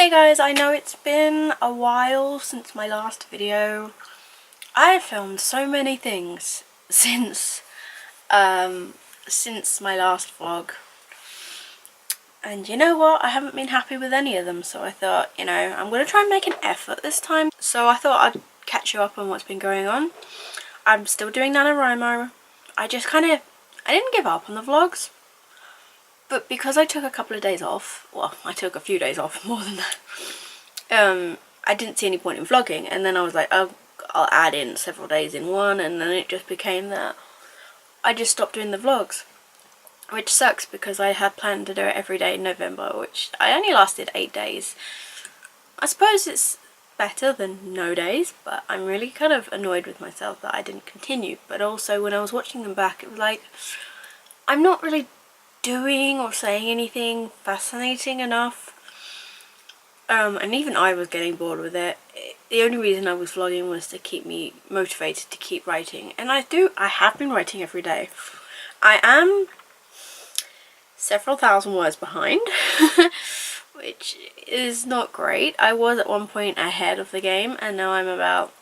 Hey guys, I know it's been a while since my last video. I have filmed so many things since my last vlog. And you know what? I haven't been happy with any of them, so I thought, you know, I'm going to try and make an effort this time. So I thought I'd catch you up on what's been going on. I'm still doing Nanowrimo. I didn't give up on the vlogs. But because I took a couple of days off, well, I took a few days off, more than that, I didn't see any point in vlogging, and then I was like, oh, I'll add in several days in one, and then it just became that I just stopped doing the vlogs, which sucks because I had planned to do it every day in November, which I only lasted 8 days. I suppose it's better than no days, but I'm really kind of annoyed with myself that I didn't continue. But also when I was watching them back, it was like, I'm not really doing or saying anything fascinating enough, and even I was getting bored with it. The only reason I was vlogging was to keep me motivated to keep writing, and I have been writing every day. I am several thousand words behind which is not great. I was at one point ahead of the game, and now I'm about,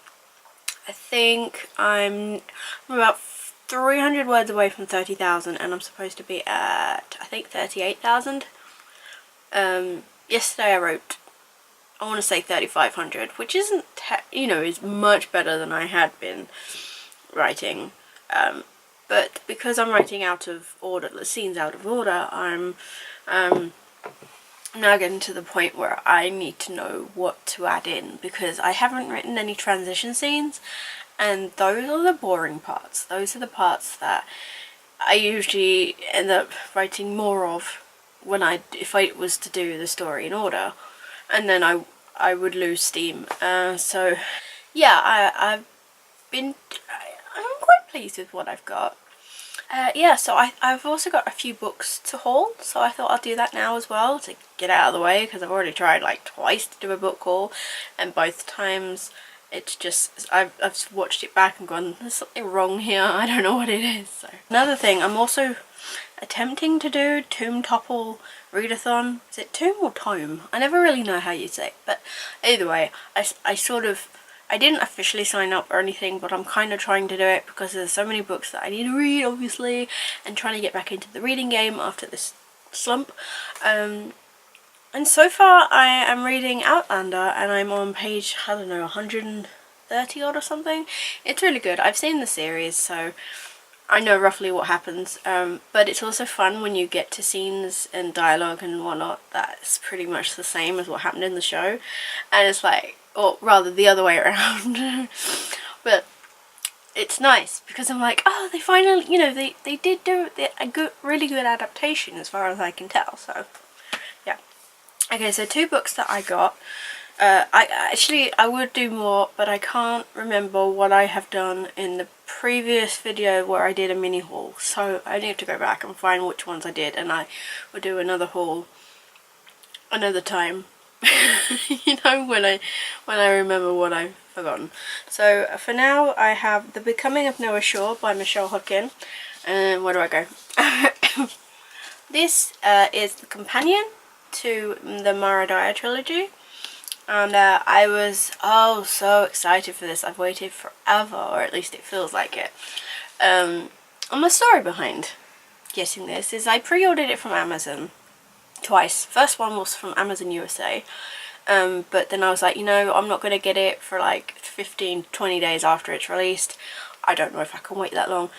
I think I'm about 300 words away from 30,000, and I'm supposed to be at, I think, 38,000. Yesterday I wrote, I want to say 3,500, which isn't, you know, is much better than I had been writing. But because I'm writing out of order, the scenes out of order, I'm now getting to the point where I need to know what to add in, because I haven't written any transition scenes. And those are the boring parts. Those are the parts that I usually end up writing more of when if I was to do the story in order, and then I would lose steam. So yeah, I'm quite pleased with what I've got. Yeah, so I've also got a few books to haul, so I thought I'll do that now as well to get out of the way, because I've already tried like twice to do a book haul, and both times it's just, I've watched it back and gone, there's something wrong here, I don't know what it is. So another thing, I'm also attempting to do Tomb Topple readathon. Is it Tomb or Tome? I never really know how you say it, but either way, I didn't officially sign up or anything, but I'm kind of trying to do it because there's so many books that I need to read, obviously, and trying to get back into the reading game after this slump. And so far I am reading Outlander, and I'm on page, I don't know, 130 odd or something. It's really good. I've seen the series, so I know roughly what happens, but it's also fun when you get to scenes and dialogue and whatnot that's pretty much the same as what happened in the show, and it's like, or rather the other way around. But it's nice because I'm like, oh, they finally, you know, they did do a really good adaptation as far as I can tell. So yeah. Okay, so 2 books that I got. I would do more, but I can't remember what I have done in the previous video where I did a mini haul. So I need to go back and find which ones I did, and I will do another haul another time. You know, when I remember what I've forgotten. So for now I have The Becoming of Noah Shaw by Michelle Hodkin. And where do I go? This is the companion to the Maradaya trilogy, and I was so excited for this. I've waited forever, or at least it feels like it. And the story behind getting this is I pre-ordered it from Amazon twice. First one was from Amazon USA, but then I was like, you know, I'm not going to get it for like 15-20 days after it's released. I don't know if I can wait that long.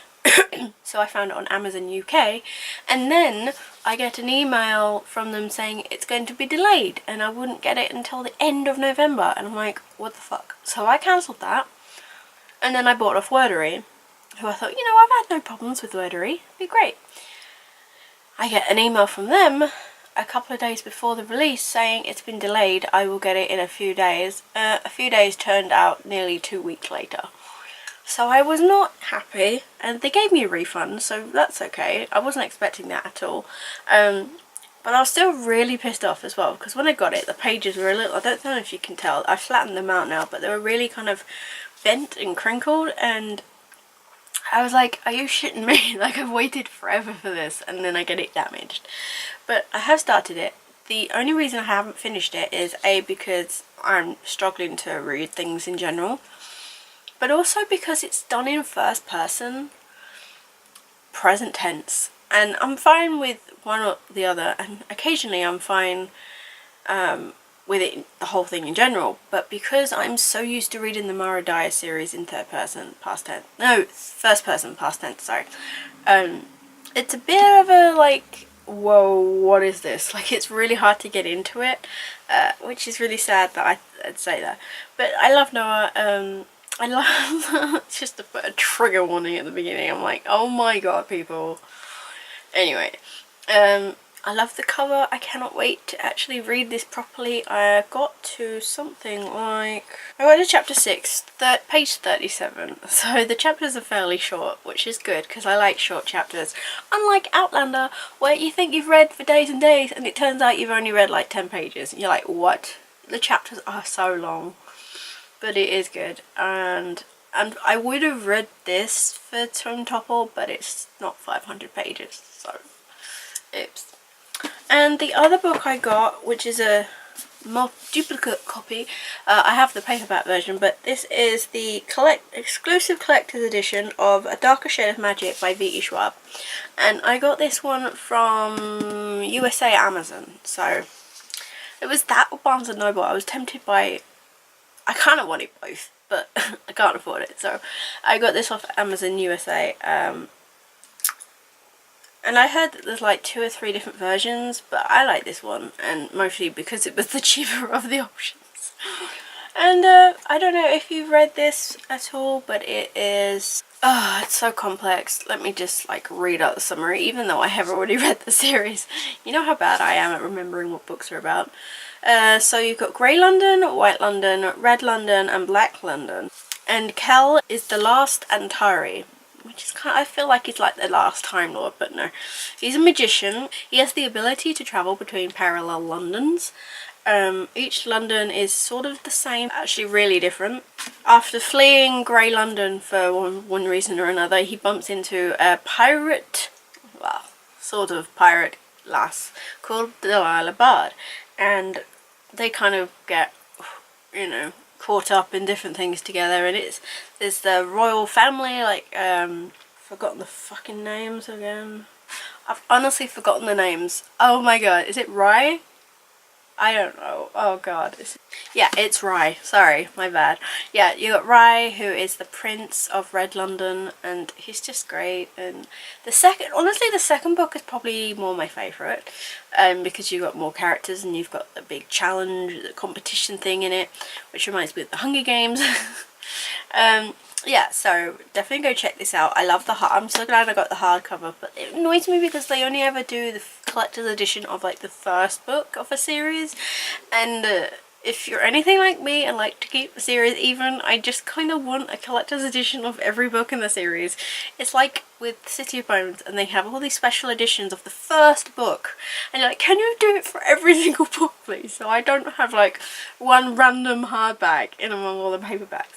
So I found it on Amazon UK, and then I get an email from them saying it's going to be delayed and I wouldn't get it until the end of November, and I'm like, what the fuck? So I cancelled that, and then I bought off Wordery, who I thought, you know, I've had no problems with Wordery, it'd be great. I get an email from them a couple of days before the release saying it's been delayed, I will get it in a few days. A few days turned out nearly 2 weeks later. So I was not happy, and they gave me a refund, so that's okay. I wasn't expecting that at all. But I was still really pissed off as well, because when I got it, the pages were a little, I don't know if you can tell, I've flattened them out now, but they were really kind of bent and crinkled, and I was like, are you shitting me? Like, I've waited forever for this, and then I get it damaged. But I have started it. the only reason I haven't finished it is A, because I'm struggling to read things in general, but also because it's done in first person, present tense, and I'm fine with one or the other, and occasionally I'm fine with it, the whole thing in general, but because I'm so used to reading the Mara Dyer series in third person past tense, no, first person past tense, sorry, it's a bit of a like, whoa, what is this? Like, it's really hard to get into it, which is really sad that I'd say that, but I love Noah. I love just to put a trigger warning at the beginning. I'm like, oh my god, people. Anyway, I love the cover. I cannot wait to actually read this properly. I got to something like, I got to chapter 6, page 37. So the chapters are fairly short, which is good because I like short chapters. Unlike Outlander, where you think you've read for days and days and it turns out you've only read like 10 pages. And you're like, what? The chapters are so long. But it is good. And I would have read this for Tome Topple, but it's not 500 pages. So, oops. And the other book I got, which is a duplicate copy, I have the paperback version, but this is the exclusive collector's edition of A Darker Shade of Magic by V.E. Schwab. And I got this one from USA Amazon, so it was that or Barnes & Noble. I was tempted by, I kind of wanted both, but I can't afford it, so I got this off Amazon USA. And I heard that there's like 2 or 3 different versions, but I like this one, and mostly because it was the cheaper of the options. And I don't know if you've read this at all, but it is, it's so complex. Let me just like read out the summary, even though I have already read the series. You know how bad I am at remembering what books are about. So you've got Grey London, White London, Red London, and Black London. And Kel is the last Antari, which is kind of, I feel like he's like the last Time Lord, but no. He's a magician. He has the ability to travel between parallel Londons. Each London is sort of the same, actually really different. After fleeing Grey London for one reason or another, he bumps into a pirate, well, sort of pirate lass called Delilah Bard. And they kind of get, you know, caught up in different things together, and there's the royal family, like forgotten the fucking names again. I've honestly forgotten the names. Oh my god, is it Rye? I don't know. Oh god. Yeah, it's Rye. Sorry, my bad. Yeah, you got Rye, who is the Prince of Red London, and he's just great. And honestly, the second book is probably more my favourite, because you've got more characters and you've got the big challenge, the competition thing in it, which reminds me of the Hunger Games. Yeah, so definitely go check this out. I love the I'm so glad I got the hardcover, but it annoys me because they only ever do the collector's edition of like the first book of a series, and if you're anything like me and like to keep the series even, I just kind of want a collector's edition of every book in the series. It's like with City of Bones, and they have all these special editions of the first book, and you're like, can you do it for every single book please, so I don't have like one random hardback in among all the paperbacks.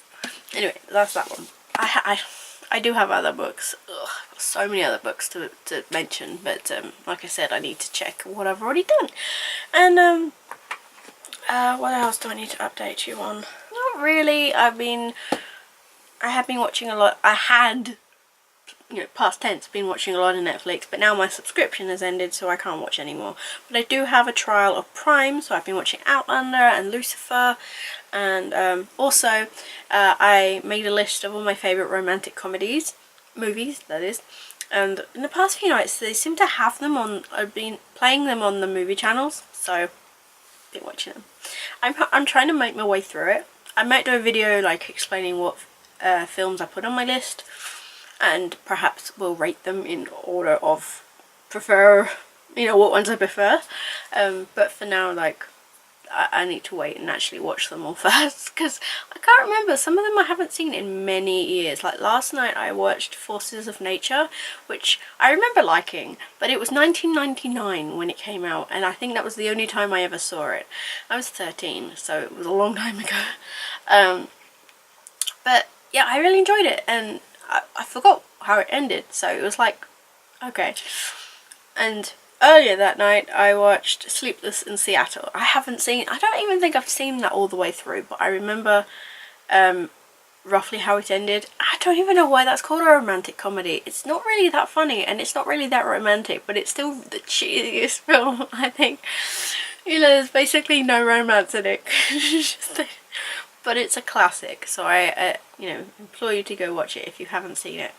Anyway, that's that one. I do have other books. Ugh, I've got so many other books to mention, but like I said, I need to check what I've already done. And what else do I need to update you on? Not really. I have been watching a lot. I had, you know, past tense, been watching a lot of Netflix, but now my subscription has ended, so I can't watch anymore. But I do have a trial of Prime, so I've been watching Outlander and Lucifer, and also I made a list of all my favourite romantic movies, that is, and in the past few nights they seem to have them on, I've been playing them on the movie channels, so I've been watching them. I'm trying to make my way through it. I might do a video like explaining what films I put on my list, and perhaps we'll rate them in order of you know, what ones I prefer, but for now, like, I need to wait and actually watch them all first, because I can't remember, some of them I haven't seen in many years. Like last night I watched Forces of Nature, which I remember liking, but it was 1999 when it came out, and I think that was the only time I ever saw it. I was 13, so it was a long time ago. But yeah, I really enjoyed it, and I forgot how it ended, so it was like, okay. And earlier that night I watched Sleepless in Seattle. I don't even think I've seen that all the way through, but I remember roughly how it ended. I don't even know why that's called a romantic comedy. It's not really that funny and it's not really that romantic, but it's still the cheesiest film, I think. You know, there's basically no romance in it. But it's a classic, so I you know, implore you to go watch it if you haven't seen it.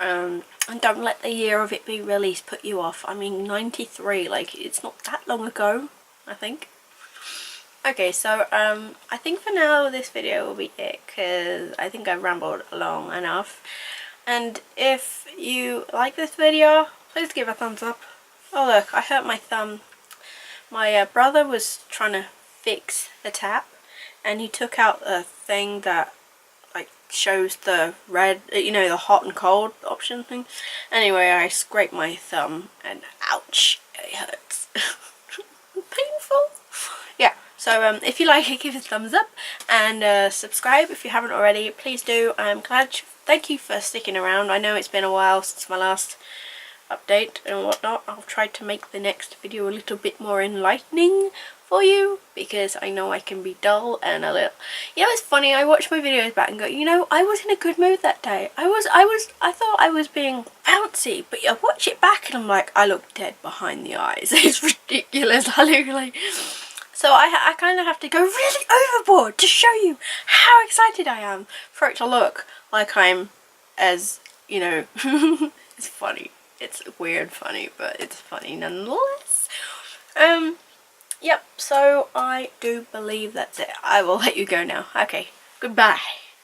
And don't let the year of it be released put you off. I mean, 93, like, it's not that long ago, I think. Okay, so I think for now this video will be it, because I think I've rambled long enough. And if you like this video, please give a thumbs up. Oh look, I hurt my thumb. My brother was trying to fix the tap, and he took out a thing that like shows the red, you know, the hot and cold option thing. Anyway, I scraped my thumb and ouch, it hurts. Painful. Yeah, so if you like it, give it a thumbs up and subscribe if you haven't already. Please do. I'm glad. Thank you for sticking around. I know it's been a while since my last update and whatnot. I'll try to make the next video a little bit more enlightening for you, because I know I can be dull and a little, you know, it's funny, I watch my videos back and go, you know, I was in a good mood that day. I thought I was being bouncy, but I watch it back and I'm like, I look dead behind the eyes. It's ridiculous. I look like, so I kind of have to go really overboard to show you how excited I am for it to look like I'm as, you know, it's funny. It's weird funny, but it's funny nonetheless. Yep, so I do believe that's it. I will let you go now. Okay, goodbye.